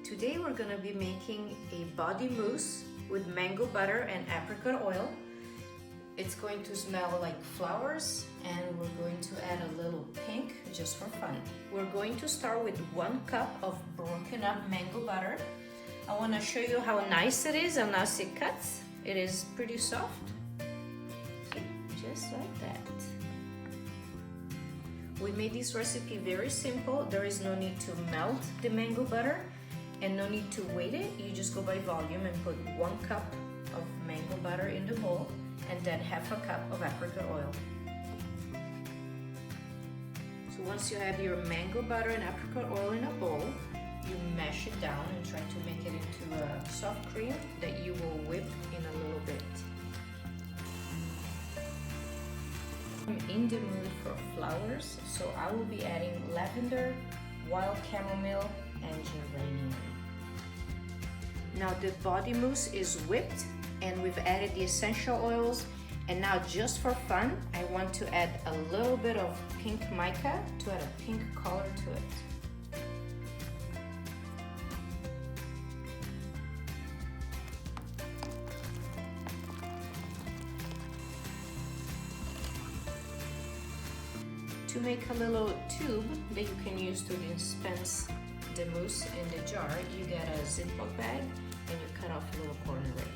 Today we're gonna be making a body mousse with mango butter and apricot oil. It's going to smell like flowers and we're going to add a little pink just for fun. We're going to start with 1 cup of broken up mango butter. I want to show you how nice it is and as it cuts. It is pretty soft. See, just like that. We made this recipe very simple. There is no need to melt the mango butter and no need to weight it. You just go by volume and put 1 cup of mango butter in the bowl and then half a cup of apricot oil. So once you have your mango butter and apricot oil in a bowl, you mash it down and try to make it into a soft cream that you will whip in a little bit. I'm in the mood for flowers, so I will be adding lavender, wild chamomile, and geranium. Now the body mousse is whipped and we've added the essential oils, and now just for fun I want to add a little bit of pink mica to add a pink color to it. To make a little tube that you can use to dispense the mousse in the jar, you get a Ziploc bag and you cut off a little corner right